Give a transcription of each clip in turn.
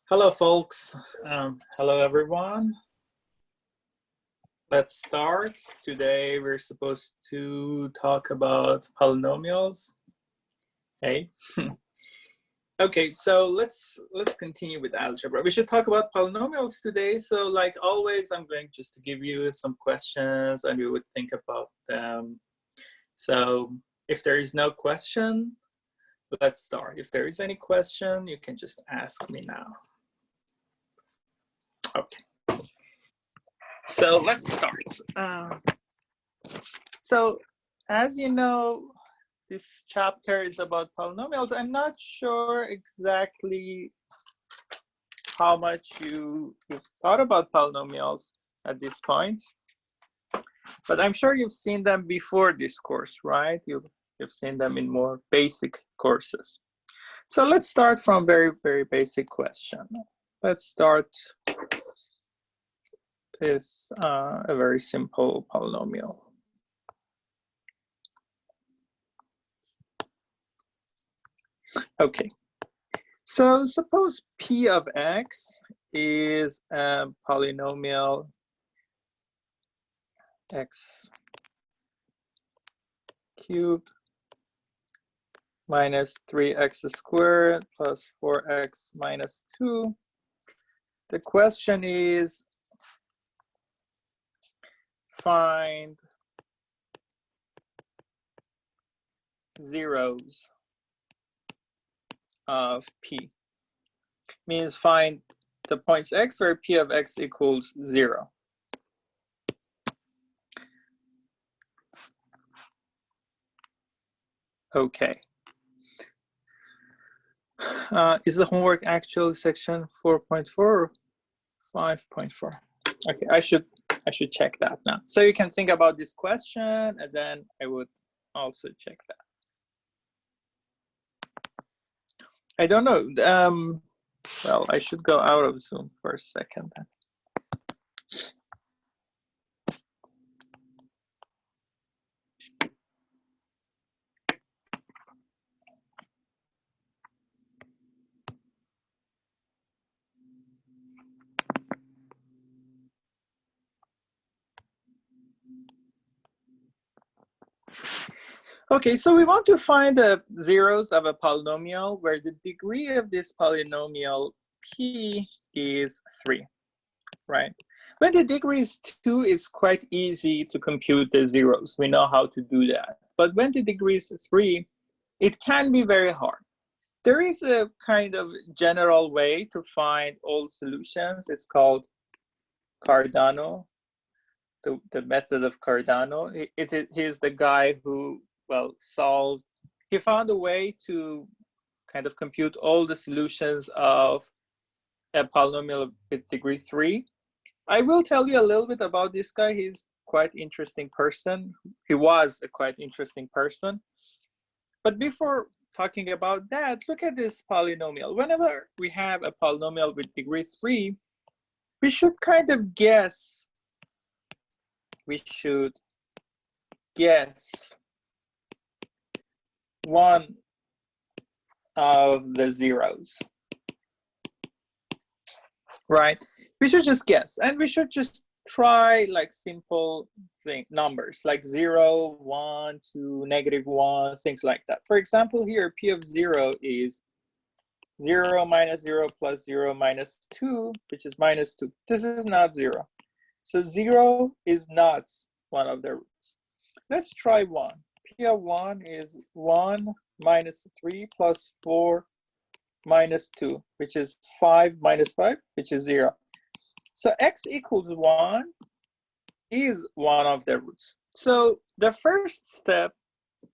Hello, folks. Hello, everyone. Let's start. Today, we're supposed to talk about polynomials. Hey. Okay, so let's continue with algebra. We should talk about polynomials today. So, like always, I'm going just to give you some questions, and we would think about them. So, if there is no question, let's start. If there is any question, you can just ask me now. Okay, so let's start. So as you know, this chapter is about polynomials. I'm not sure exactly how much you've thought about polynomials at this point, but I'm sure you've seen them before this course, right? You've seen them in more basic courses. So let's start from very, very basic question. Let's start is a very simple polynomial. Okay, so suppose P of X is a polynomial X cubed minus 3x squared plus 4x minus 2. The question is, find zeros of P. Means find the points X where P of X equals 0. Okay. Is the homework actually section 4.4 or 5.4? Okay, I should check that now. So you can think about this question, and then I would also check that. I don't know. Well, I should go out of Zoom for a second then. Okay, so we want to find the zeros of a polynomial where the degree of this polynomial P is 3, right? When the degree is 2, it's quite easy to compute the zeros. We know how to do that. But when the degree is 3, it can be very hard. There is a kind of general way to find all solutions. It's called Cardano, the method of Cardano. He's the guy who, well, he found a way to kind of compute all the solutions of a polynomial with degree 3. I will tell you a little bit about this guy. He's quite interesting person. He was a quite interesting person. But before talking about that, look at this polynomial. Whenever we have a polynomial with degree 3, we should kind of guess. We should guess one of the zeros, right? We should just guess, and we should just try like simple numbers like 0, 1, 2, -1, things like that. For example, here P of 0 is 0 minus 0 plus 0 minus 2, which is minus 2. This is not 0. So 0 is not one of the roots. Let's try 1. P of 1 is 1 minus 3 plus 4 minus 2, which is 5 minus 5, which is 0. So x equals 1 is one of the roots. So the first step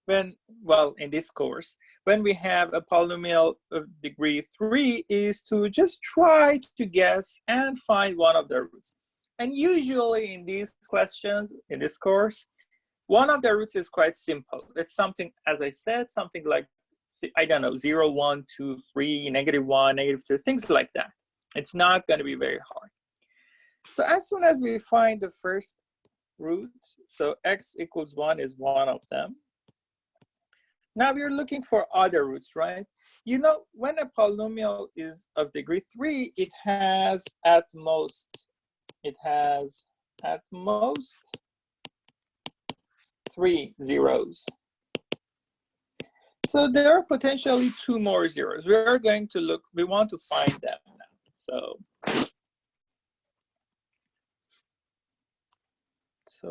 when, well, in this course, when we have a polynomial of degree 3 is to just try to guess and find one of the roots. And usually in these questions, in this course, one of the roots is quite simple. It's something, as I said, something like, I don't know, 0, 1, 2, 3, -1, -2, things like that. It's not going to be very hard. So as soon as we find the first root, so x equals 1 is one of them. Now we're looking for other roots, right? You know, when a polynomial is of degree 3, it has at most 3 zeros. So there are potentially 2 more zeros. We are going to look, we want to find them now. So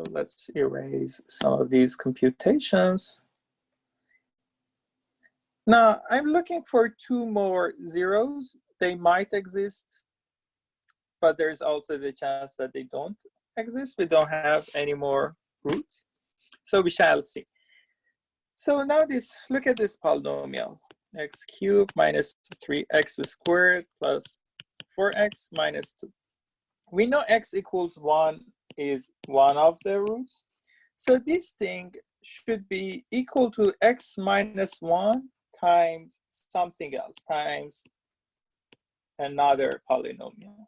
let's erase some of these computations. Now I'm looking for 2 more zeros. They might exist, but there's also the chance that they don't exist. We don't have any more roots. So we shall see. So now look at this polynomial. X cubed minus 3x squared plus 4x minus 2. We know x equals 1 is one of the roots. So this thing should be equal to x minus 1 times something else, times another polynomial.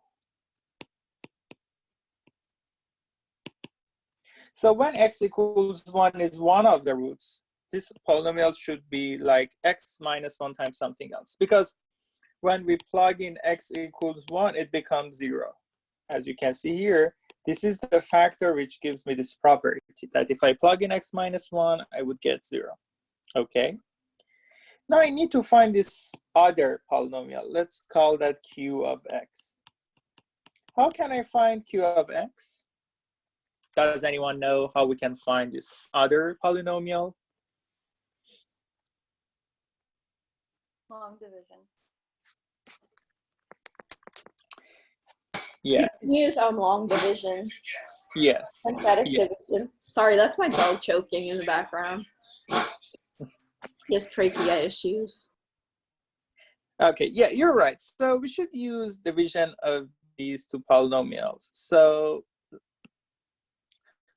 So when x equals 1 is one of the roots, this polynomial should be like x minus 1 times something else. Because when we plug in x equals 1, it becomes 0. As you can see here, this is the factor which gives me this property that if I plug in x minus 1, I would get 0. Okay. Now I need to find this other polynomial. Let's call that q of x. How can I find q of x? Does anyone know how we can find this other polynomial? Long division. Yeah. Use long division. Yes. Synthetic Yes. division. Sorry, that's my dog choking in the background. He has trachea issues. Okay, yeah, you're right. So we should use division of these two polynomials. So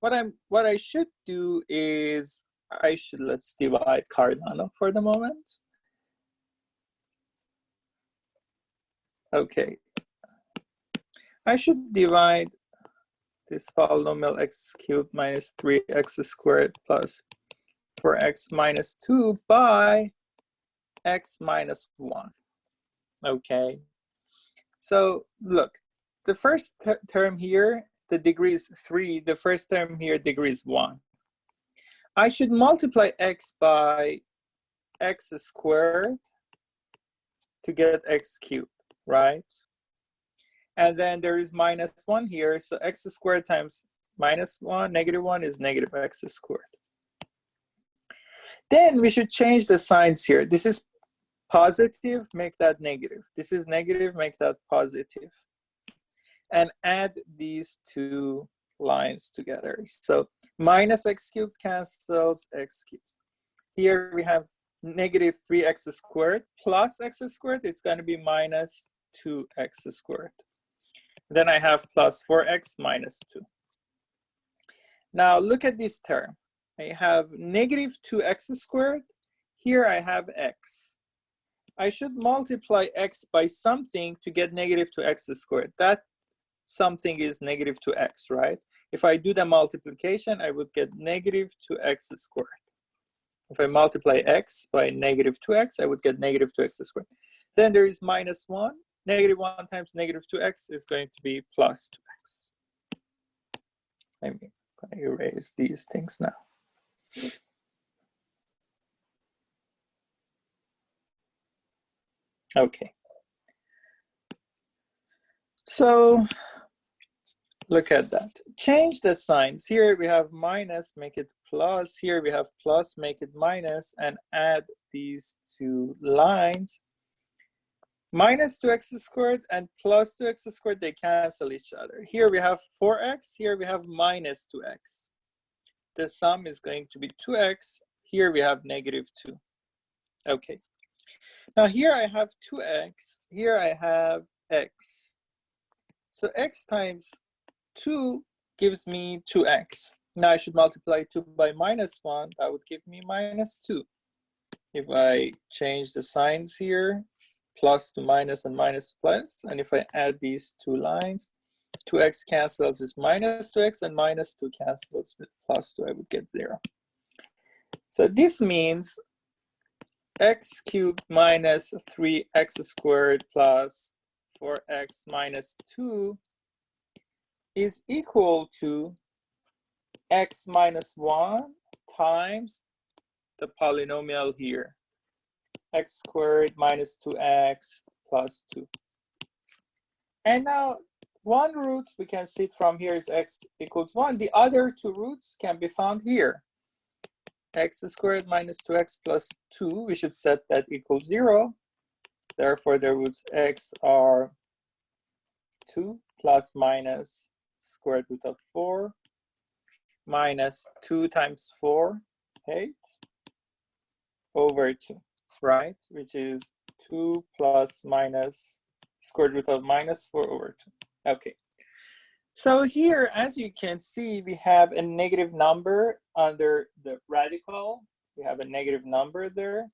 what I should do is let's divide Cardano for the moment. Okay. I should divide this polynomial x cubed minus 3x squared plus 4x minus 2 by x minus 1. Okay. So look, the first term here, the degree is 3. The first term here, degree is 1. I should multiply x by x squared to get x cubed, right? And then there is minus 1 here. So x squared times minus 1, negative 1 is negative x squared. Then we should change the signs here. This is positive, make that negative. This is negative, make that positive. And add these two lines together. So minus x cubed cancels x cubed. Here we have negative 3x squared plus x squared. It's going to be minus 2x squared. Then I have plus 4x minus 2. Now look at this term. I have negative 2x squared. Here I have x. I should multiply x by something to get negative 2x squared. That something is negative 2x, right? If I do the multiplication, I would get negative 2x squared. If I multiply x by negative 2x, I would get negative 2x squared. Then there is minus 1. Negative 1 times negative 2x is going to be plus 2x. I'm going to erase these things now. Okay. So look at that. Change the signs. Here we have minus, make it plus. Here we have plus, make it minus, and add these two lines. Minus 2x squared and plus 2x squared, they cancel each other. Here we have 4x, here we have minus 2x. The sum is going to be 2x. Here we have negative 2. Okay. Now here I have 2x, here I have x. So x times 2 gives me 2x. Now I should multiply 2 by minus 1, that would give me minus 2. If I change the signs here, plus to minus and minus to plus, and if I add these two lines, 2x cancels with minus 2x and minus 2 cancels with plus 2, I would get 0. So this means x cubed minus 3x squared plus 4x minus 2 is equal to x minus 1 times the polynomial here, x squared minus 2x plus 2. And now one root we can see it from here is x equals 1. The other two roots can be found here. X squared minus 2x plus 2, we should set that equals 0. Therefore, the roots x are 2 plus minus square root of 4 minus 2 times 4, 8 over 2, right? Which is 2 plus minus square root of minus 4 over 2. Okay. So here, as you can see, we have a negative number under the radical. We have a negative number there.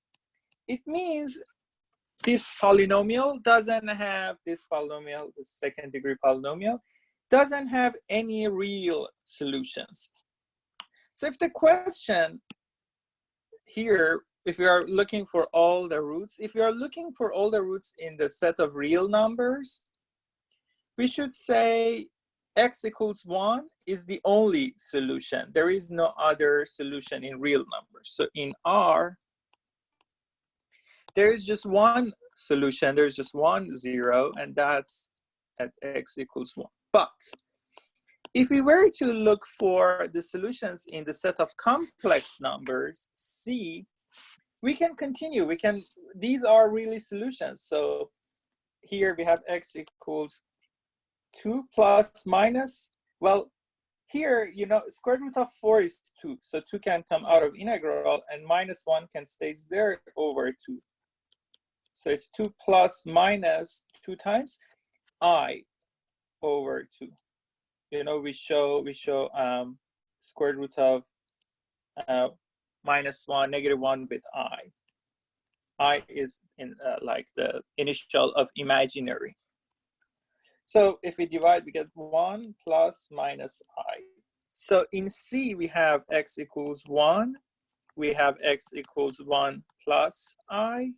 It means this polynomial doesn't have, this polynomial, the second degree polynomial, doesn't have any real solutions. So if the question here, if we are looking for all the roots, if we are looking for all the roots in the set of real numbers, we should say x equals 1 is the only solution. There is no other solution in real numbers. So in R, there is just one solution. There's just one 0, and that's at x equals 1. But if we were to look for the solutions in the set of complex numbers, C, we can continue. These are really solutions. So here we have x equals 2 plus minus, well, here, you know, square root of 4 is 2. So 2 can come out of integral, and minus 1 can stay there over 2. So it's 2 plus minus 2 times I over 2. You know, we show square root of minus 1, negative 1 with I. I is in like the initial of imaginary. So if we divide, we get 1 plus minus I. So in C, we have x equals 1. We have x equals 1 plus I.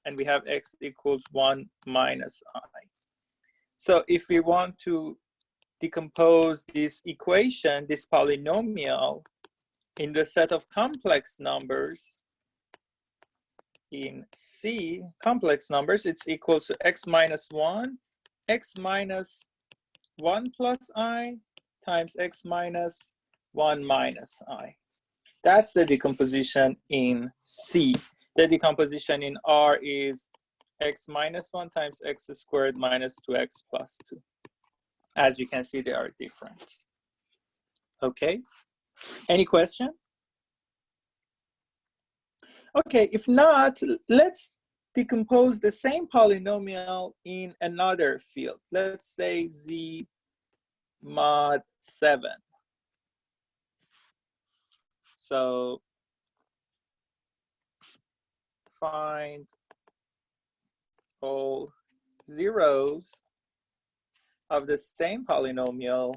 And we have x equals 1 minus I. So if we want to decompose this equation, this polynomial, in the set of complex numbers, in C, complex numbers, it's equal to x minus 1, x minus 1 plus I times x minus 1 minus I. That's the decomposition in C. The decomposition in R is x minus 1 times x squared minus 2x plus 2. As you can see, they are different. Okay, any question? Okay, if not, let's decompose the same polynomial in another field. Let's say Z mod 7. So find all zeros of the same polynomial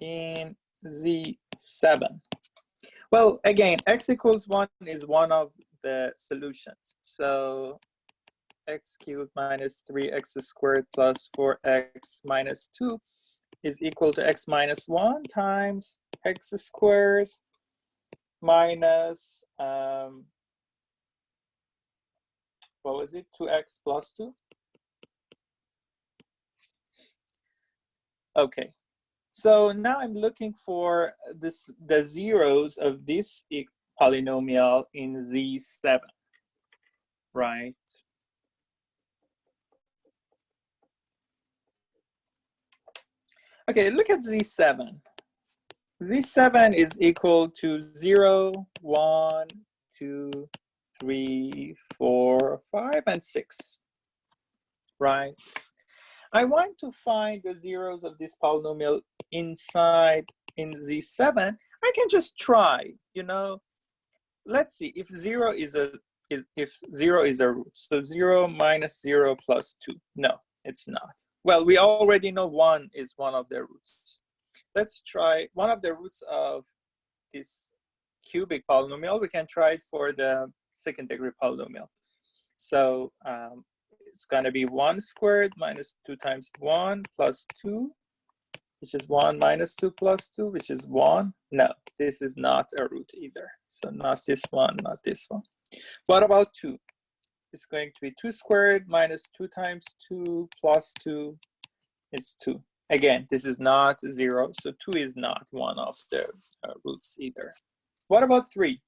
in Z7. Well, again, x equals 1 is one of the solutions. So x cubed minus 3x squared plus 4x minus 2 is equal to x minus 1 times x squared minus, what was it, 2x plus 2? Okay, so now I'm looking for the zeros of this polynomial in Z7, right? Okay, look at Z7. Z7 is equal to 0, 1, 2, 3, 4, 5, and 6, right? I want to find the zeros of this polynomial inside in Z7. I can just try, you know. Let's see if 0 is a root. So 0 minus 0 plus 2. No, it's not. Well, we already know 1 is one of the roots. let's try one of the roots of this cubic polynomial. We can try it for the second degree polynomial. So it's going to be 1 squared minus 2 times 1 plus 2, which is 1 minus 2 plus 2, which is 1. No, this is not a root either. So not this one, not this one. What about 2? It's going to be 2 squared minus 2 times 2 plus 2. It's 2. Again, this is not 0, so 2 is not one of the roots either. What about 3?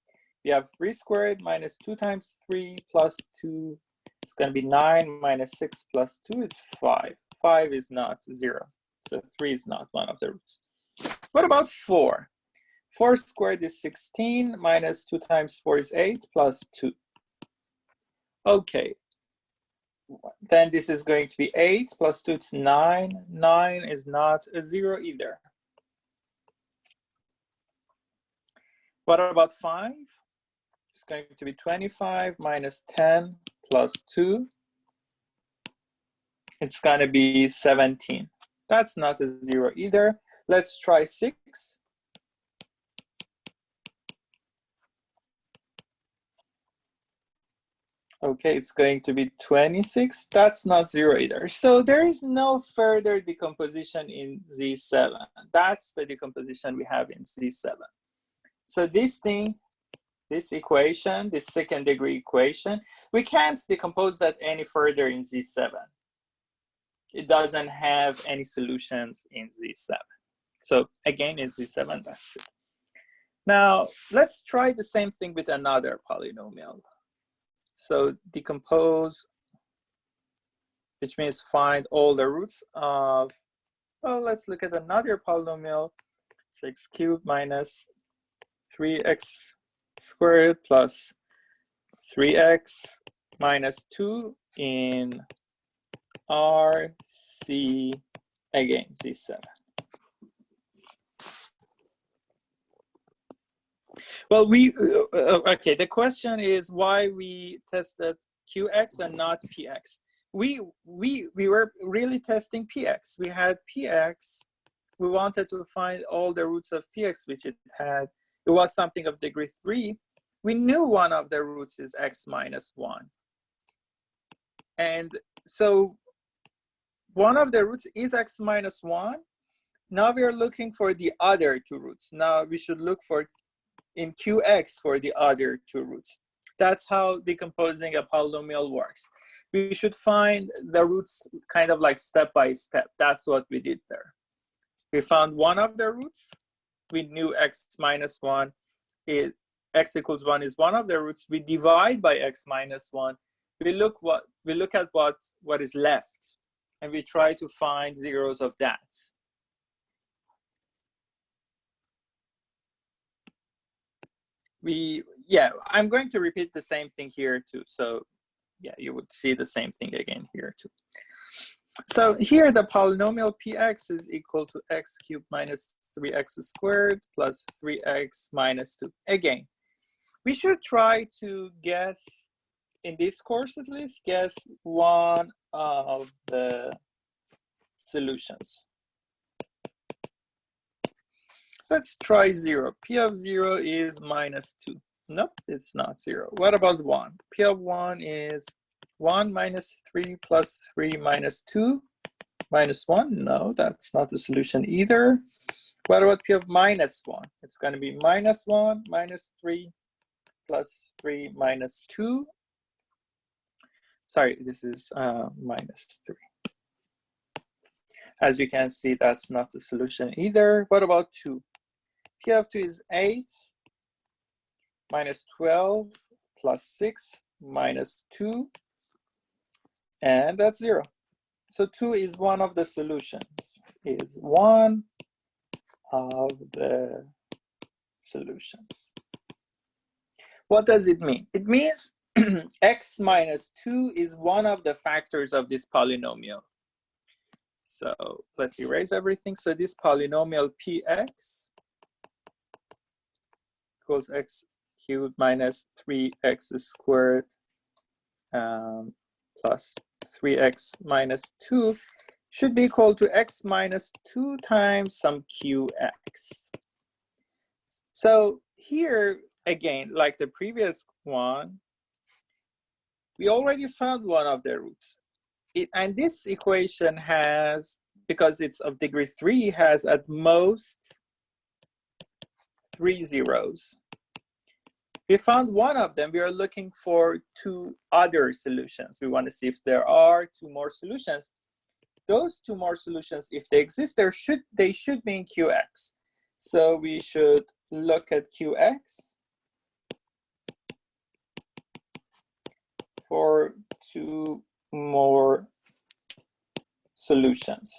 We have 3 squared minus 2 times 3 plus 2. It's going to be 9 minus 6 plus 2. It's 5. 5 is not 0. So 3 is not one of the roots. What about 4? 4 squared is 16 minus 2 times 4 is 8 plus 2. Okay. Then this is going to be 8 plus 2, it's 9. 9 is not a 0 either. What about 5? It's going to be 25 minus 10 plus 2. It's going to be 17. That's not a 0 either. Let's try 6. Okay, it's going to be 26. That's not 0 either. So there is no further decomposition in Z7. That's the decomposition we have in Z7. So this thing, this equation, this second degree equation, we can't decompose that any further in Z7. It doesn't have any solutions in Z7. So again, in Z7, that's it. Now, let's try the same thing with another polynomial. So decompose, which means find all the roots of, well, let's look at another polynomial. 6 cubed minus 3x squared plus 3x minus 2 in RC, again, Z7. Well, okay, the question is why we tested QX and not PX. We were really testing PX. We had PX. We wanted to find all the roots of PX, which it had. It was something of degree 3. We knew one of the roots is x minus 1. And so one of the roots is x minus 1. Now we are looking for the other two roots. Now we should look for in QX for the other two roots. That's how decomposing a polynomial works. We should find the roots kind of like step by step. That's what we did there. We found one of the roots. We knew x minus 1 is x equals 1 is one of the roots. We divide by x minus 1. We look at what is left, and we try to find zeros of that. I'm going to repeat the same thing here too. So yeah, you would see the same thing again here too. So here the polynomial px is equal to x cubed minus 3x squared plus 3x minus 2. Again, we should try to guess, in this course at least, guess one of the solutions. Let's try 0. P of 0 is minus 2. Nope, it's not 0. What about 1? P of 1 is 1 minus 3 plus 3 minus 2 minus 1. No, that's not the solution either. What about P of minus 1? It's going to be minus 1 minus 3 plus 3 minus 2. Sorry, this is minus 3. As you can see, that's not the solution either. What about 2? P of 2 is 8 minus 12 plus 6 minus 2, and that's 0. So 2 is one of the solutions. Is one of the solutions. What does it mean? It means x minus 2 is one of the factors of this polynomial. So let's erase everything. So this polynomial px equals x cubed minus 3x squared plus 3x minus 2 should be equal to x minus 2 times some qx. So here, again, like the previous one, we already found one of the roots. And this equation has, because it's of degree 3, has at most 3 zeros. We found one of them. We are looking for 2 other solutions. We want to see if there are 2 more solutions. Those 2 more solutions, if they exist, they should be in Qx. So we should look at Qx for 2 more solutions.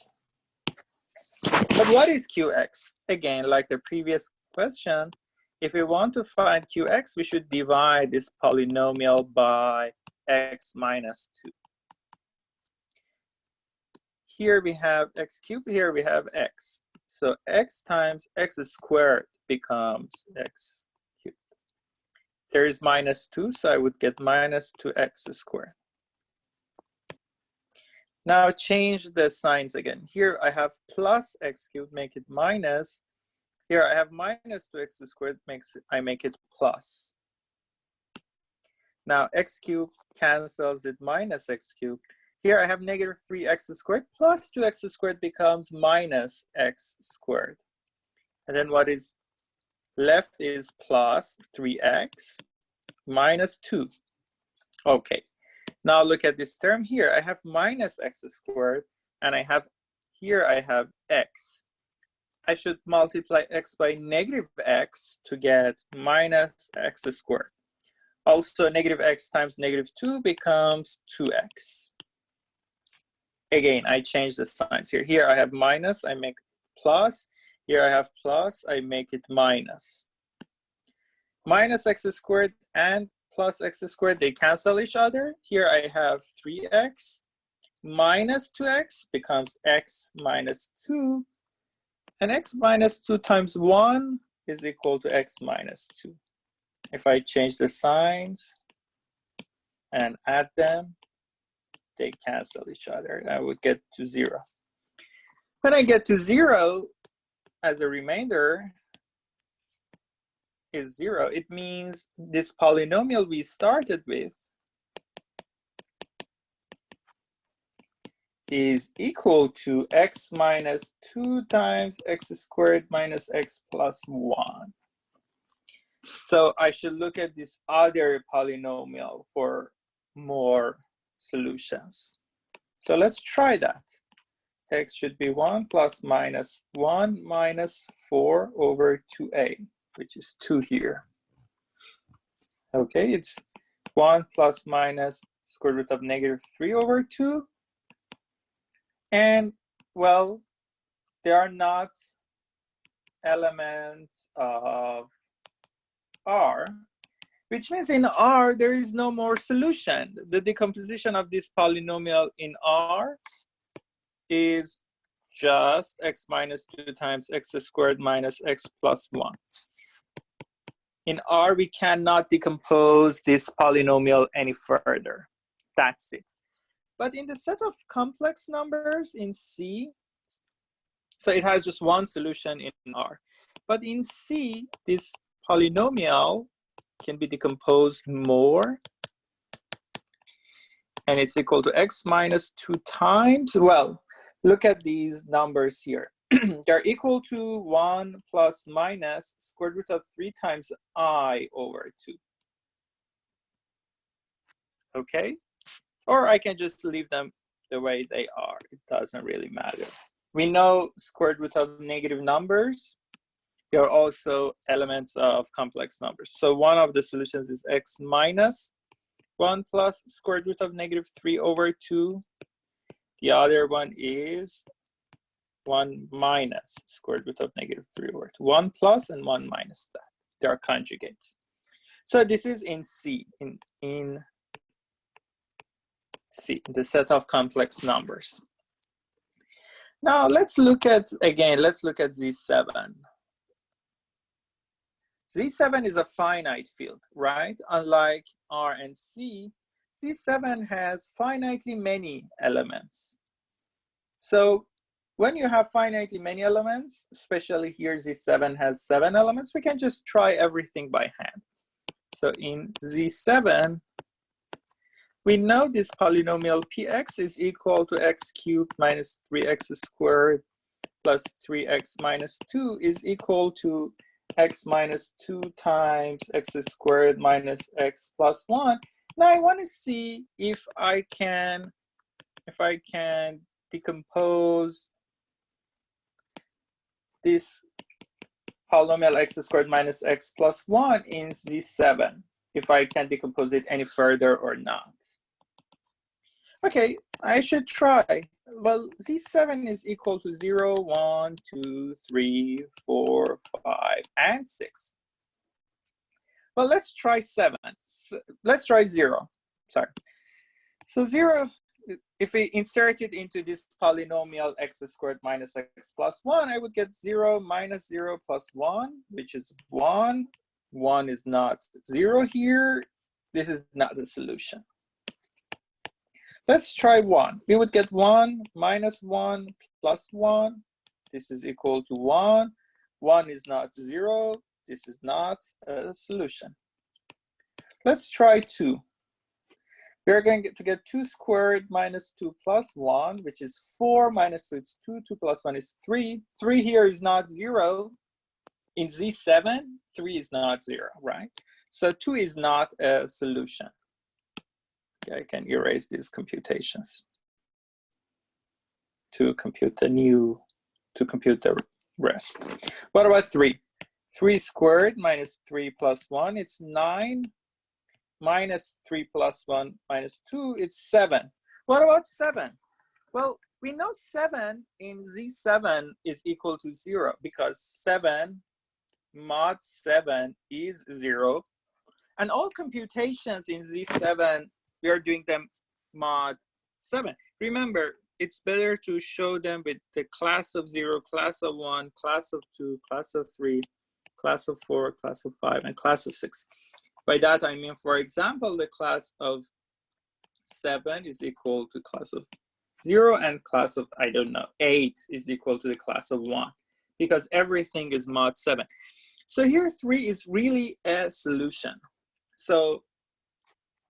But what is Qx? Again, like the previous question, if we want to find Qx, we should divide this polynomial by x minus 2. Here we have x cubed, here we have x. So x times x squared becomes x cubed. There is minus 2, so I would get minus 2x squared. Now change the signs again. Here I have plus x cubed, make it minus. Here I have minus 2x squared, I make it plus. Now x cubed cancels with minus x cubed. Here I have negative 3x squared plus 2x squared becomes minus x squared. And then what is left is plus 3x minus 2. Okay, now look at this term here. I have minus x squared, and here I have x. I should multiply x by negative x to get minus x squared. Also, negative x times negative 2 becomes 2x. Again, I change the signs here. Here I have minus, I make plus. Here I have plus, I make it minus. Minus x squared and plus x squared, they cancel each other. Here I have 3x minus 2x becomes x minus 2. And x minus 2 times 1 is equal to x minus 2. If I change the signs and add them, they cancel each other. I would get to 0. When I get to 0, as a remainder is 0, it means this polynomial we started with is equal to x minus 2 times x squared minus x plus 1. So I should look at this other polynomial for more solutions. So let's try that. X should be 1 plus minus 1 minus 4 over 2a, which is 2 here. Okay, it's 1 plus minus square root of negative 3 over 2. And, well, they are not elements of R, which means in R, there is no more solution. The decomposition of this polynomial in R is just x minus 2 times x squared minus x plus 1. In R, we cannot decompose this polynomial any further. That's it. But in the set of complex numbers in C, so it has just one solution in R. But in C, this polynomial can be decomposed more. And it's equal to x minus 2 times, well, look at these numbers here. They're equal to 1 plus minus square root of 3 times I over 2. Okay? Or I can just leave them the way they are. It doesn't really matter. We know square root of negative numbers. They are also elements of complex numbers. So one of the solutions is x minus 1 plus square root of negative 3 over 2. The other one is 1 minus square root of negative 3 over 2. 1 plus and 1 minus that. They are conjugates. So this is in C, in C, the set of complex numbers. Now let's look at, again, let's look at Z7. Z7 is a finite field, right? Unlike R and C, Z7 has finitely many elements. So when you have finitely many elements, especially here Z7 has 7 elements, we can just try everything by hand. So in Z7, we know this polynomial Px is equal to x cubed minus 3x squared plus 3x minus 2 is equal to x minus 2 times x squared minus x plus 1. Now I want to see if I can decompose this polynomial x squared minus x plus 1 in Z7, if I can decompose it any further or not. Okay, I should try. Well, Z7 is equal to 0, 1, 2, 3, 4, 5, and 6. Well, let's try 7. So, let's try 0. Sorry. So 0, if we insert it into this polynomial x squared minus x plus 1, I would get 0 minus 0 plus 1, which is 1. 1 is not 0 here. This is not the solution. Let's try 1. We would get 1 minus 1 plus 1. This is equal to 1. 1 is not 0. This is not a solution. Let's try 2. We're going to get 2 squared minus 2 plus 1, which is 4 minus 2, it's 2. 2 plus 1 is 3. 3 here is not 0. In Z7, 3 is not 0, right? So 2 is not a solution. Okay, I can erase these computations to compute the rest. What about 3? 3 squared minus 3 plus 1, it's 9. Minus 3 plus 1 minus 2, it's 7. What about 7? Well, we know 7 in Z7 is equal to 0 because 7 mod 7 is 0. And all computations in Z7, we are doing them mod 7. Remember, it's better to show them with the class of 0, class of 1, class of 2, class of 3, class of 4, class of 5, and class of 6. By that, I mean, for example, the class of 7 is equal to class of 0, and class of, I don't know, 8 is equal to the class of 1, because everything is mod 7. So here 3 is really a solution. So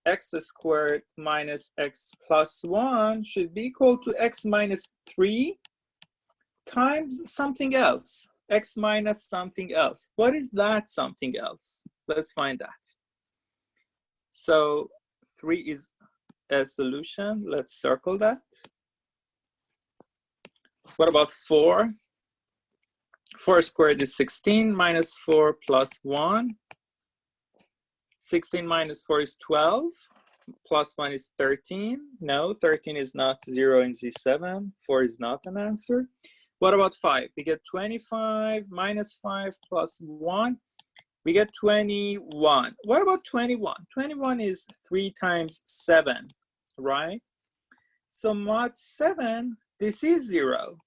x squared minus x plus 1 should be equal to x minus 3 times something else. X minus something else. What is that something else? Let's find that. So 3 is a solution. Let's circle that. What about 4? 4 squared is 16 minus 4 plus 1. 16 minus 4 is 12. Plus 1 is 13. No, 13 is not 0 in Z7. 4 is not an answer. What about 5? We get 25 minus 5 plus 1. We get 21. What about 21? 21 is 3 times 7, right? So mod 7, this is 0.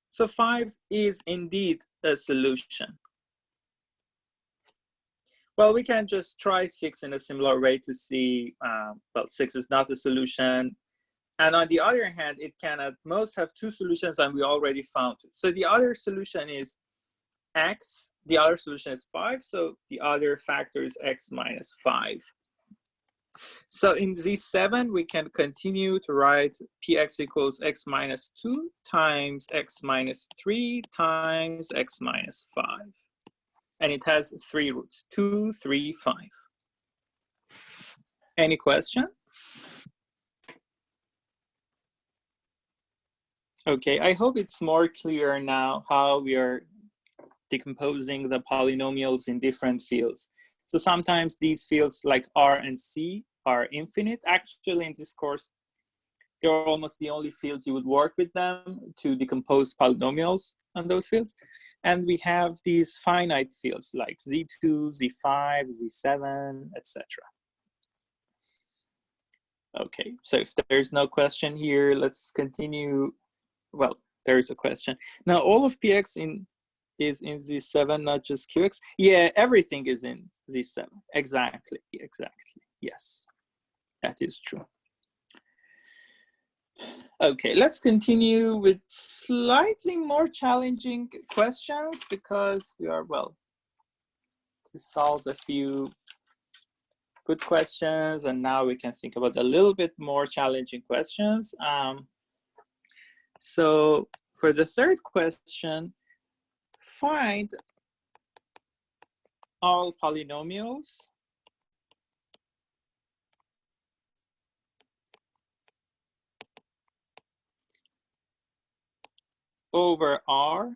So 5 is indeed a solution. Well, we can just try 6 in a similar way to see, well, 6 is not a solution. And on the other hand, it can at most have 2 solutions, and we already found 2. So the other solution is x. The other solution is 5. So the other factor is x minus 5. So in Z7, we can continue to write Px equals x minus 2 times x minus 3 times x minus 5. And it has 3 roots, 2, 3, 5. Any question? Okay, I hope it's more clear now how we are decomposing the polynomials in different fields. So sometimes these fields like R and C are infinite. Actually, in this course, they're almost the only fields you would work with them to decompose polynomials on those fields. And we have these finite fields like Z2, Z5, Z7, etc. Okay, so if there's no question here, let's continue. Well, there's a question. Now, all of Px is in Z7, not just Qx. Yeah, everything is in Z7. Exactly, exactly. Yes, that is true. Okay, let's continue with slightly more challenging questions because we are, well, we solved a few good questions and now we can think about a little bit more challenging questions. So for the third question, find all polynomials over R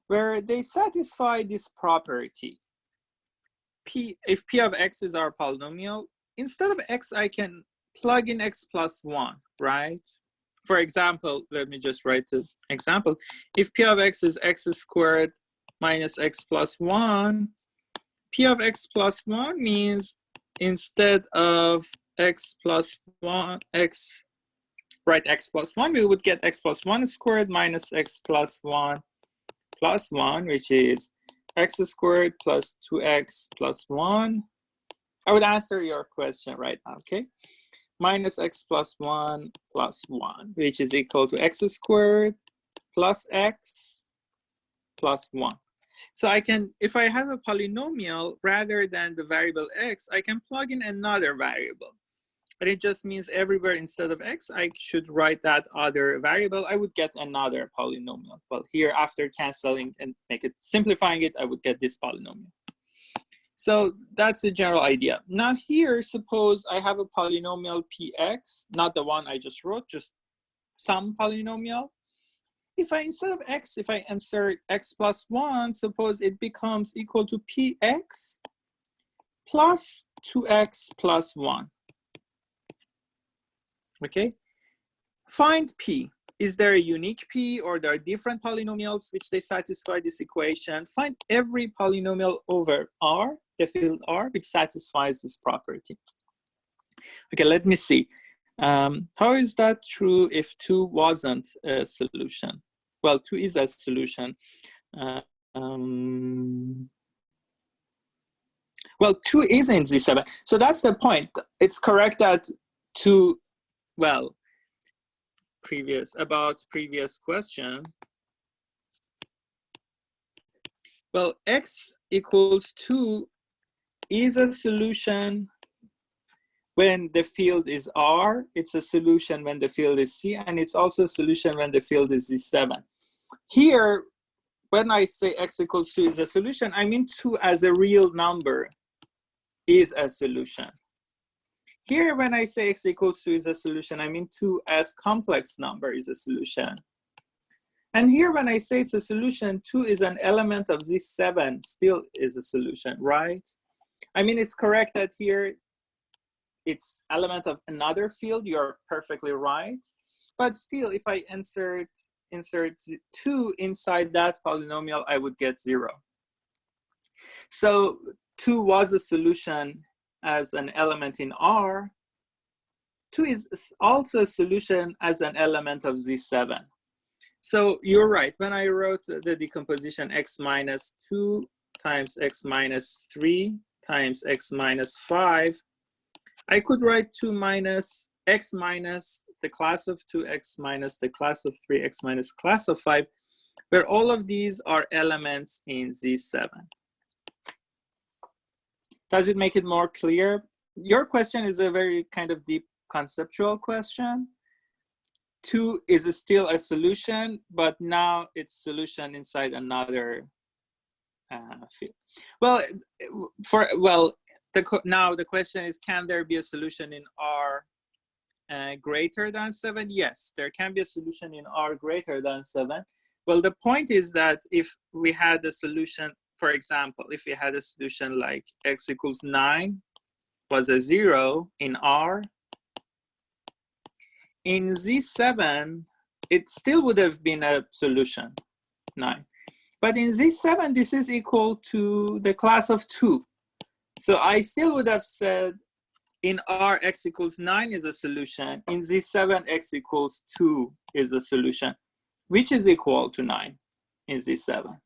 where they satisfy this property. If P of X is our polynomial, instead of X, I can plug in X plus 1, right? For example, let me just write the example. If P of X is X squared minus X plus 1, P of X plus 1 means instead of X plus 1, X plus 1, we would get X plus 1 squared minus X plus 1 plus 1, which is X squared plus 2X plus 1. I would answer your question right now, okay? Minus X plus 1 plus 1, which is equal to X squared plus X plus 1. So I can, if I have a polynomial, rather than the variable X, I can plug in another variable. But it just means everywhere instead of X, I should write that other variable. I would get another polynomial. Well, here after canceling and simplifying it, I would get this polynomial. So that's the general idea. Now here, suppose I have a polynomial Px, not the one I just wrote, just some polynomial. If I, instead of X, if I insert X plus 1, suppose it becomes equal to Px plus 2X plus 1. Okay, find P. Is there a unique P or there are different polynomials which they satisfy this equation? Find every polynomial over R, the field R, which satisfies this property. Okay, let me see. How is that true if 2 wasn't a solution? Well, 2 is a solution. Well, 2 is in Z7. So that's the point. It's correct that 2, well, previous question. Well, X equals 2 is a solution when the field is R. It's a solution when the field is C, and it's also a solution when the field is Z7. Here, when I say X equals 2 is a solution, I mean 2 as a real number is a solution. Here, when I say X equals 2 is a solution, I mean 2 as complex number is a solution. And here, when I say it's a solution, 2 is an element of Z7 still is a solution, right? I mean, it's correct that here it's element of another field, you're perfectly right. But still, if I insert 2 inside that polynomial, I would get 0. So 2 was a solution as an element in R. 2 is also a solution as an element of Z7. So you're right. When I wrote the decomposition X minus 2 times X minus 3 times X minus 5, I could write 2 minus X minus the class of 2, X minus the class of 3, X minus class of 5, where all of these are elements in Z7. Does it make it more clear? Your question is a very kind of deep conceptual question. 2 is still a solution, but now it's solution inside another field. Well, now the question is, can there be a solution in R greater than 7? Yes, there can be a solution in R greater than 7. Well, the point is that if we had a solution, for example, if we had a solution like X equals 9 was a 0 in R, in Z7, it still would have been a solution, 9. But in Z7, this is equal to the class of 2. So I still would have said in R, X equals 9 is a solution. In Z7, X equals 2 is a solution, which is equal to 9 in Z7.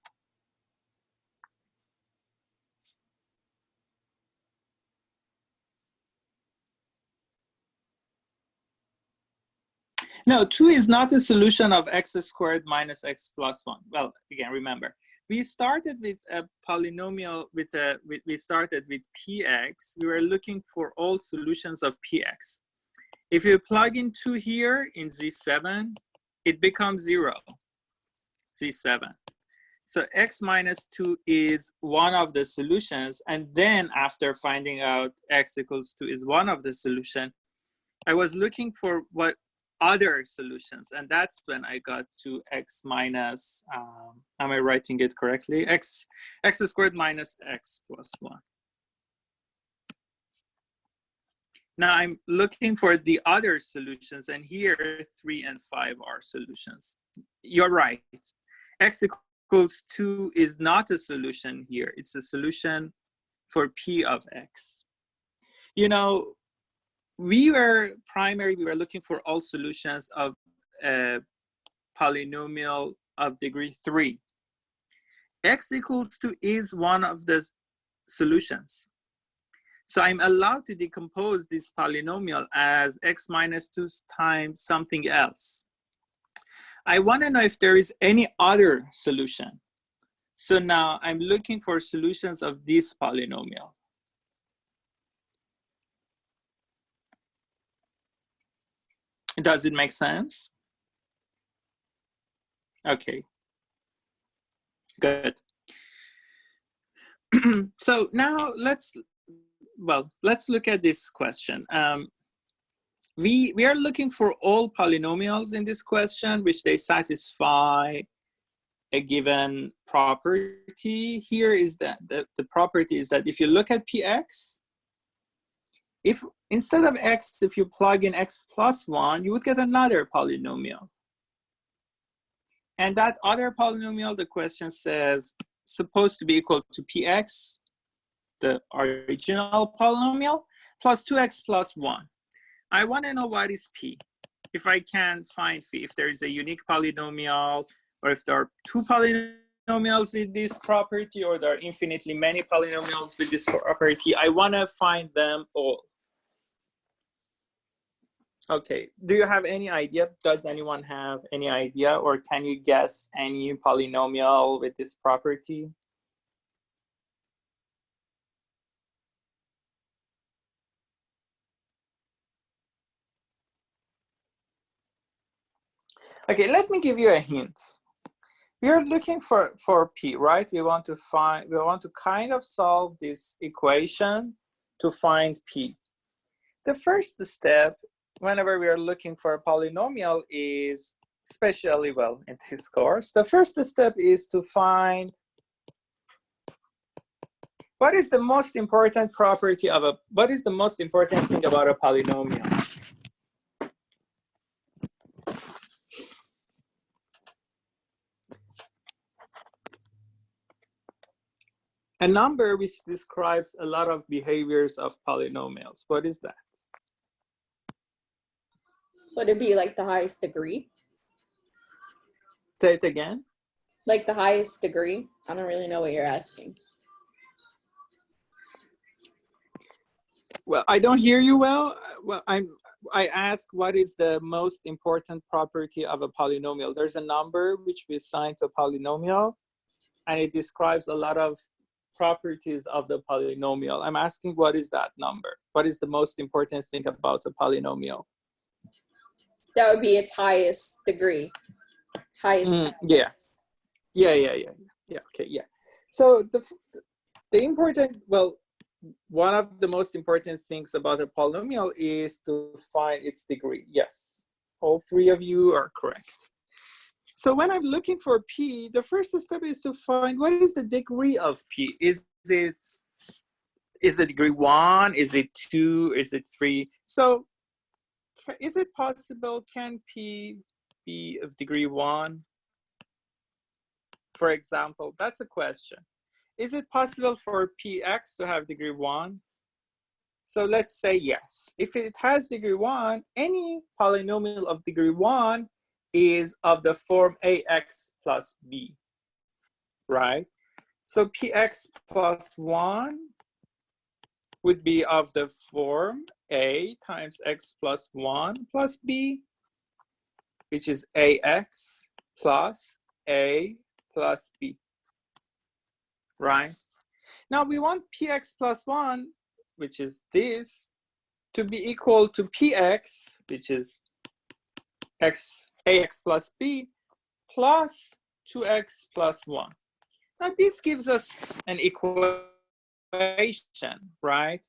No, 2 is not a solution of x squared minus x plus 1. Well, again, remember, we started with a polynomial we started with px. We were looking for all solutions of px. If you plug in 2 here in Z7, it becomes 0, Z7. So x minus 2 is one of the solutions. And then after finding out x equals 2 is one of the solution, I was looking for what other solutions. And that's when I got to x minus, am I writing it correctly? X squared minus x plus 1. Now I'm looking for the other solutions. And here 3 and 5 are solutions. You're right. X equals 2 is not a solution here. It's a solution for p of x. You know, we were looking for all solutions of a polynomial of degree 3. X equals 2 is one of the solutions. So I'm allowed to decompose this polynomial as x minus 2 times something else. I want to know if there is any other solution. So now I'm looking for solutions of this polynomial. Does it make sense? Okay, good. So now let's look at this question. We are looking for all polynomials in this question, which they satisfy a given property. Here is that the property is that if you look at px, if instead of x, if you plug in x plus 1, you would get another polynomial. And that other polynomial, the question says, supposed to be equal to px, the original polynomial, plus 2x plus 1. I want to know what is p. If I can find phi, if there is a unique polynomial, or if there are 2 polynomials with this property, or there are infinitely many polynomials with this property, I want to find them all. Okay, do you have any idea? Does anyone have any idea, or can you guess any polynomial with this property? Okay, let me give you a hint. We are looking for p, right? We want to kind of solve this equation to find p. The first step, whenever we are looking for a polynomial, is, especially well in this course, the first step is to find what is the most important property of a, what is the most important thing about a polynomial? A number which describes a lot of behaviors of polynomials. What is that? Would it be like the highest degree? Say it again. Like the highest degree? I don't really know what you're asking. Well, I don't hear you well. Well, I ask what is the most important property of a polynomial. There's a number which we assign to a polynomial, and it describes a lot of properties of the polynomial. I'm asking, what is that number? What is the most important thing about a polynomial? That would be its highest degree. Highest. Yeah. Okay, yeah. So the important, well, one of the most important things about a polynomial is to find its degree. Yes, all 3 of you are correct. So when I'm looking for p, the first step is to find what is the degree of p. Is the degree 1? Is it 2? Is it 3? So is it possible, can p be of degree 1? For example, that's a question. Is it possible for px to have degree 1? So let's say yes. If it has degree 1, any polynomial of degree 1 is of the form ax plus b, right? So px plus 1 would be of the form a times x plus 1 plus b. which is ax plus a plus b, right? Now we want px plus 1, which is this, to be equal to px, which is ax plus b, plus 2x plus 1. Now this gives us an equation, right?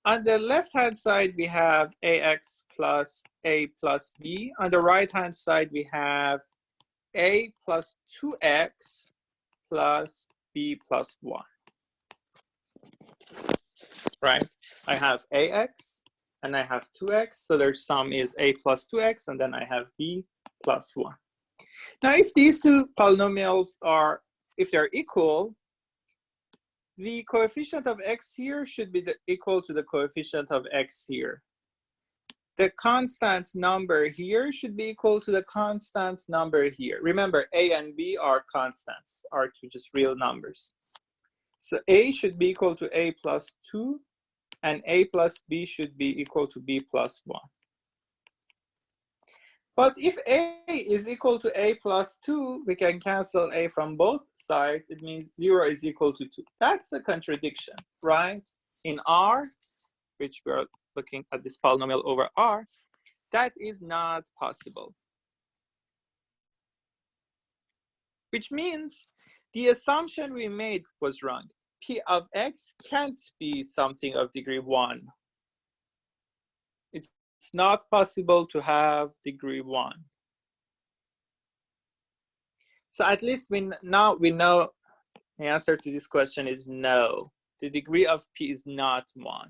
On the left-hand side, we have ax plus a plus b. On the right-hand side, we have a plus 2x plus b plus 1, right? I have ax and I have 2x, so their sum is a plus 2x, and then I have b plus 1. Now, if these two polynomials are, if they're equal, the coefficient of x here should be equal to the coefficient of x here. The constant number here should be equal to the constant number here. Remember, a and b are constants, are just real numbers. So a should be equal to a plus 2, and a plus b should be equal to b plus 1. But if a is equal to a plus 2, we can cancel a from both sides. It means 0 is equal to 2. That's a contradiction, right? In R, which we're looking at this polynomial over R, that is not possible. Which means the assumption we made was wrong. P of x can't be something of degree 1. It's not possible to have degree 1. So at least we know the answer to this question is no. The degree of P is not 1.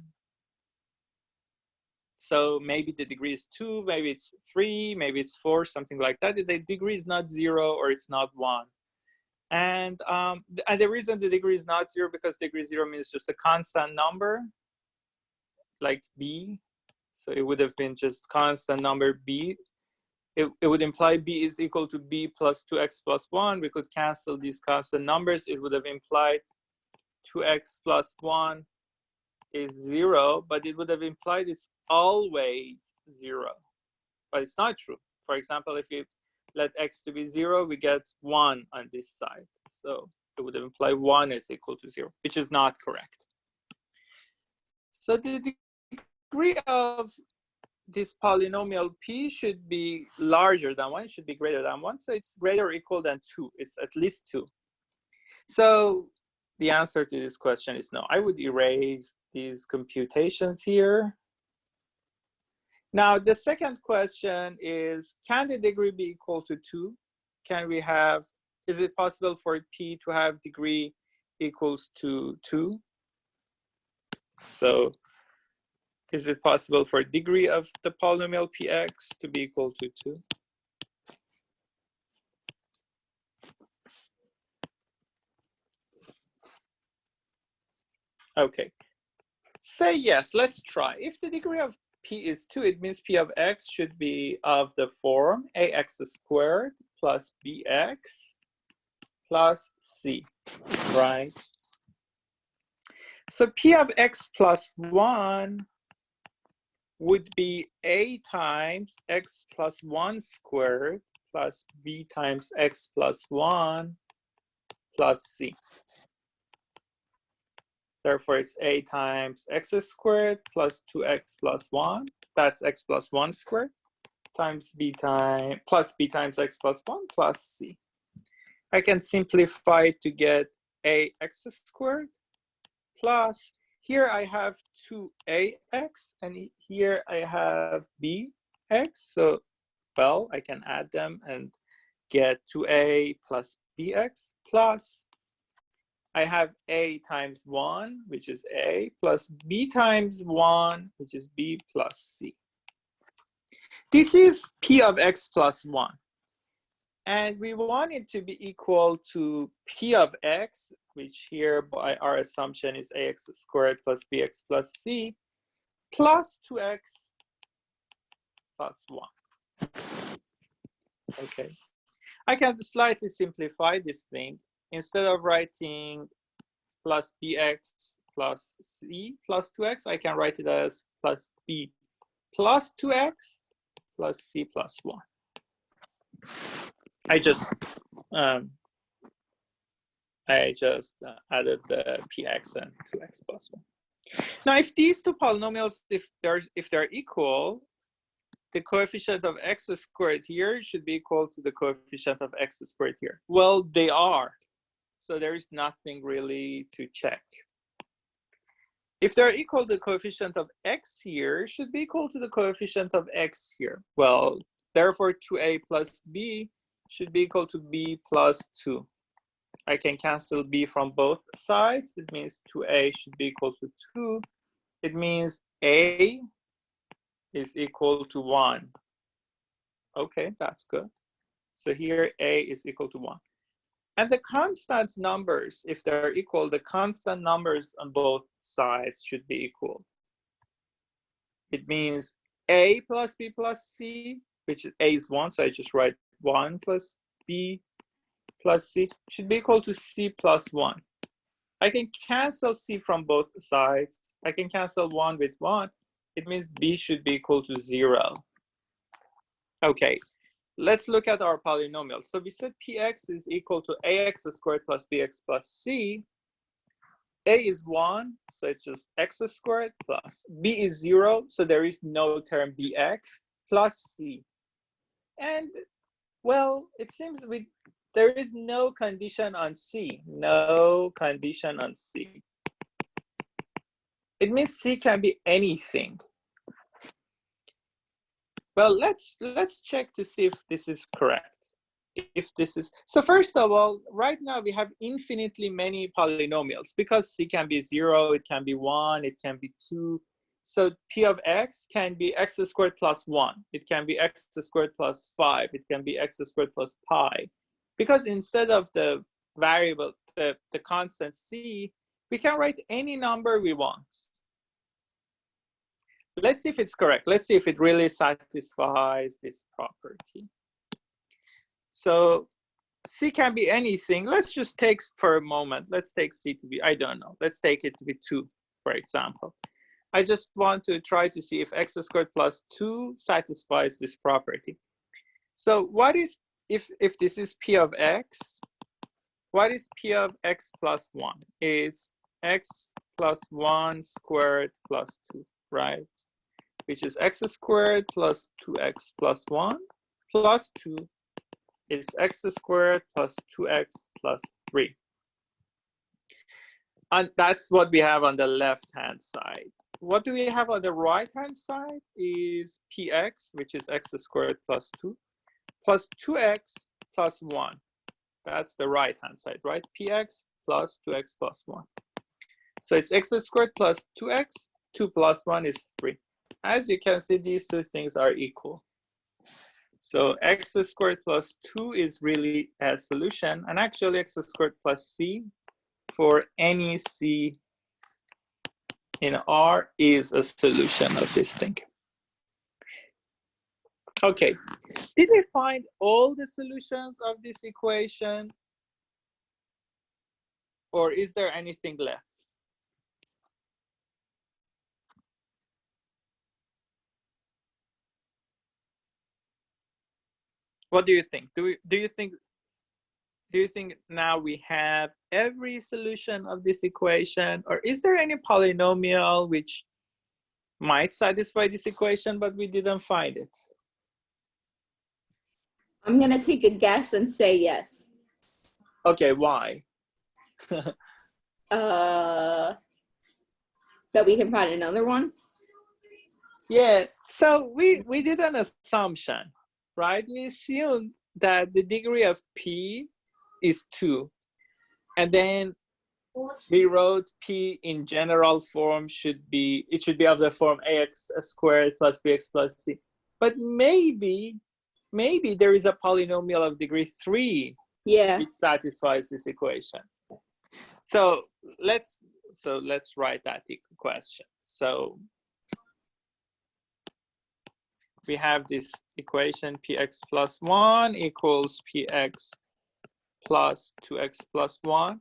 So maybe the degree is 2, maybe it's 3, maybe it's 4, something like that. The degree is not 0 or it's not 1. And the reason the degree is not 0, because degree 0 means just a constant number, like b. So it would have been just constant number b. It would imply b is equal to b plus 2x plus 1. We could cancel these constant numbers. It would have implied 2x plus 1 is 0, but it would have implied it's always 0. But it's not true. For example, if you let x to be 0, we get 1 on this side. So it would imply 1 is equal to 0, which is not correct. So the degree of this polynomial p should be larger than 1, it should be greater than 1. So it's greater or equal than 2. It's at least 2. So the answer to this question is no. I would erase these computations here. Now, the second question is, can the degree be equal to 2? Can we have, is it possible for P to have degree equals to 2? So is it possible for degree of the polynomial Px to be equal to 2? Okay, say yes, let's try. If the degree of P is 2, it means P of x should be of the form ax squared plus bx plus c, right? So P of x plus 1 would be a times x plus 1 squared plus b times x plus 1 plus c. Therefore, it's a times x squared plus 2x plus 1. That's x plus 1 squared times b times plus b times x plus 1 plus c. I can simplify it to get ax squared plus, here I have 2ax and here I have bx. So, well, I can add them and get 2a plus bx plus I have a times 1, which is a, plus b times 1, which is b plus c. This is P of x plus 1. And we want it to be equal to P of x, which here by our assumption is ax squared plus bx plus c, plus 2x plus 1. Okay. I can slightly simplify this thing. Instead of writing plus bx plus c plus 2x, I can write it as plus b plus 2x plus c plus 1. I just added the px and 2x plus 1. Now, if these two polynomials, if they're equal, the coefficient of x squared here should be equal to the coefficient of x squared here. Well, they are. So there is nothing really to check. If they're equal, the coefficient of x here should be equal to the coefficient of x here. Well, therefore 2a plus b should be equal to b plus 2. I can cancel b from both sides. It means 2a should be equal to 2. It means a is equal to 1. Okay, that's good. So here a is equal to 1. And the constant numbers, if they're equal, the constant numbers on both sides should be equal. It means a plus b plus c, which is a is 1, so I just write 1 plus b plus c, should be equal to c plus 1. I can cancel c from both sides. I can cancel 1 with 1. It means b should be equal to 0. Okay. Let's look at our polynomial. So we said px is equal to ax squared plus bx plus c. A is 1, so it's just x squared plus b is 0, so there is no term bx plus c. And well, it seems there is no condition on c. No condition on c. It means c can be anything. Well, let's check to see if this is correct. If this is, so first of all, right now we have infinitely many polynomials because c can be 0, it can be 1, it can be 2. So p of x can be x squared plus 1. It can be x squared plus 5. It can be x squared plus pi. Because instead of the variable, the constant c, we can write any number we want. Let's see if it's correct. Let's see if it really satisfies this property. So c can be anything. Let's just take for a moment. Let's take c to be, I don't know. Let's take it to be 2, for example. I just want to try to see if x squared plus 2 satisfies this property. So what is, if this is p of x, what is p of x plus 1? It's x plus 1 squared plus 2, right? Which is x squared plus 2x plus 1 plus 2 is x squared plus 2x plus 3. And that's what we have on the left-hand side. What do we have on the right-hand side is px, which is x squared plus 2, plus 2x plus 1. That's the right-hand side, right? Px plus 2x plus 1. So it's x squared plus 2x, 2 plus 1 is 3. As you can see, these two things are equal. So x squared plus 2 is really a solution. And actually, x squared plus c for any c in R is a solution of this thing. Okay, did we find all the solutions of this equation? Or is there anything left? What do you think? Do you think now we have every solution of this equation, or is there any polynomial which might satisfy this equation, but we didn't find it? I'm gonna take a guess and say yes. Okay, why? That we can find another one? Yeah, so we did an assumption, right? We assumed that the degree of p is 2. And then we wrote p in general form should be of the form ax squared plus bx plus c. But maybe there is a polynomial of degree 3 which satisfies this equation. So let's write that question. So we have this equation px plus 1 equals px plus 2x plus 1.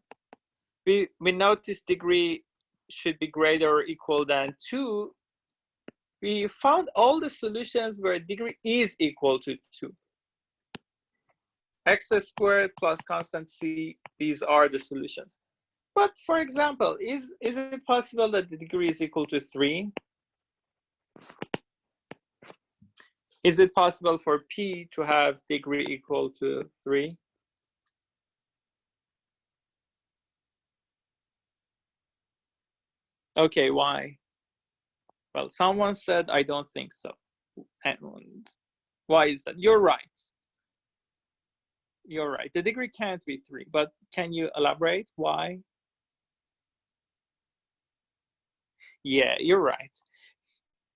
We notice degree should be greater or equal than 2. We found all the solutions where degree is equal to 2. x squared plus constant c, these are the solutions. But for example, is it possible that the degree is equal to 3? Is it possible for P to have degree equal to 3? Okay, why? Well, someone said, I don't think so. And why is that? You're right. You're right. The degree can't be 3, but can you elaborate why? Yeah, you're right.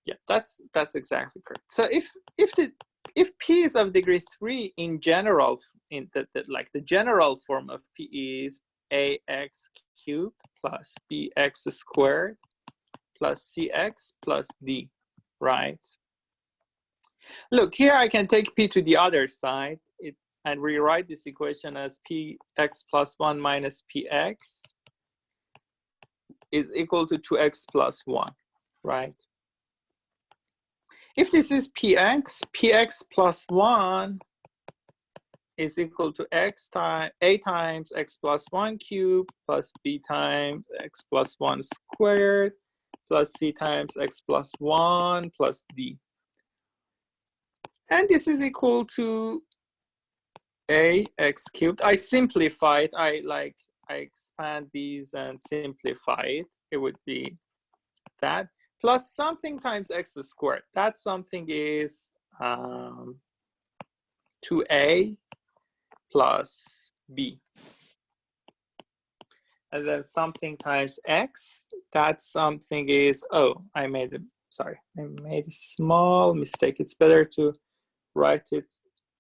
Yeah, that's exactly correct. So if P is of degree 3 in general, in like the general form of P is ax cubed plus bx squared plus cx plus d, right? Look, here I can take P to the other side and rewrite this equation as px plus 1 minus px is equal to 2x plus 1, right? If this is px plus 1 is equal to a times x plus 1 cubed plus b times x plus 1 squared plus c times x plus 1 plus d. And this is equal to ax cubed. I simplify it. I expand these and simplify it. It would be that plus something times x squared. That something is 2a plus b. And then something times x. That something is, oh, I made a small mistake. It's better to write it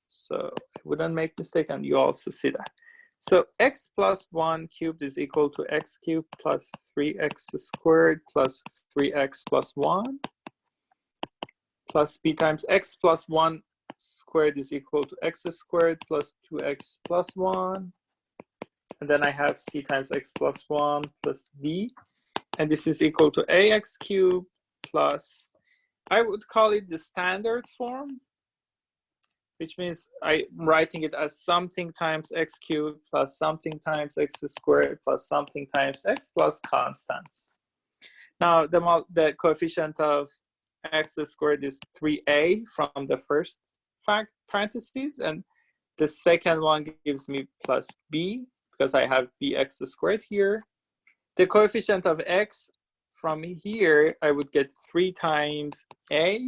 so I wouldn't make mistake and you also see that. So x plus 1 cubed is equal to x cubed plus 3x squared plus 3x plus 1 plus b times x plus 1 squared is equal to x squared plus 2x plus 1. And then I have c times x plus 1 plus d. And this is equal to ax cubed plus, I would call it the standard form, which means I'm writing it as something times x cubed plus something times x squared plus something times x plus constants. Now, the coefficient of x squared is 3a from the first parentheses, and the second one gives me plus b, because I have bx squared here. The coefficient of x from here, I would get 3 times a.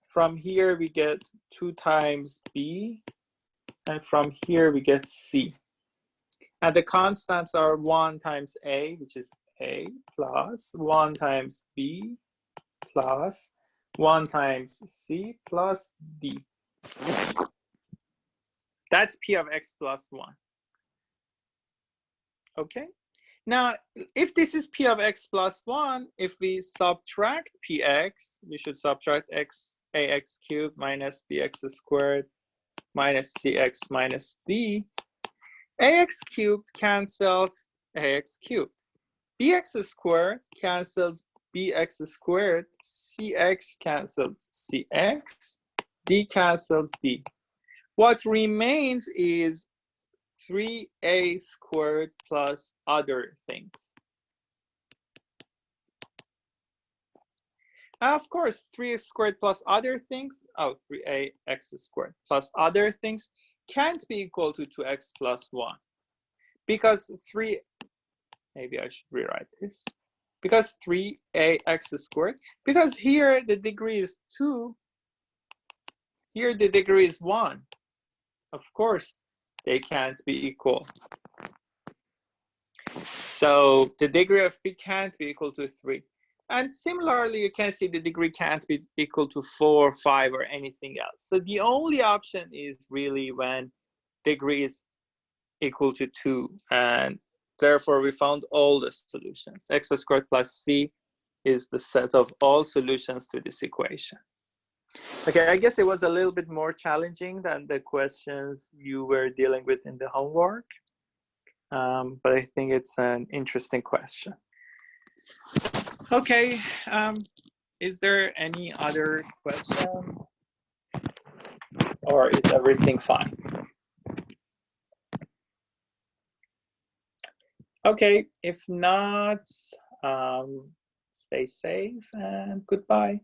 From here, we get 2 times b. And from here, we get c. And the constants are 1 times a, which is a, plus 1 times b, plus 1 times c, plus d. That's p of x plus 1. Okay. Now, if this is p of x plus 1, if we subtract px, we should subtract ax cubed minus bx squared minus cx minus d. Ax cubed cancels ax cubed. Bx squared cancels bx squared. Cx cancels cx. D cancels d. What remains is 3a squared plus other things. Now, of course, 3a squared plus other things, 3ax squared plus other things can't be equal to 2x plus 1. Because maybe I should rewrite this. Because 3ax squared, because here the degree is 2, here the degree is 1. Of course, they can't be equal. So the degree of p can't be equal to 3. And similarly, you can see the degree can't be equal to 4, 5, or anything else. So the only option is really when degree is equal to 2. And therefore, we found all the solutions. X squared plus c is the set of all solutions to this equation. Okay, I guess it was a little bit more challenging than the questions you were dealing with in the homework. But I think it's an interesting question. Okay, is there any other question? Or is everything fine? Okay, if not, stay safe and goodbye.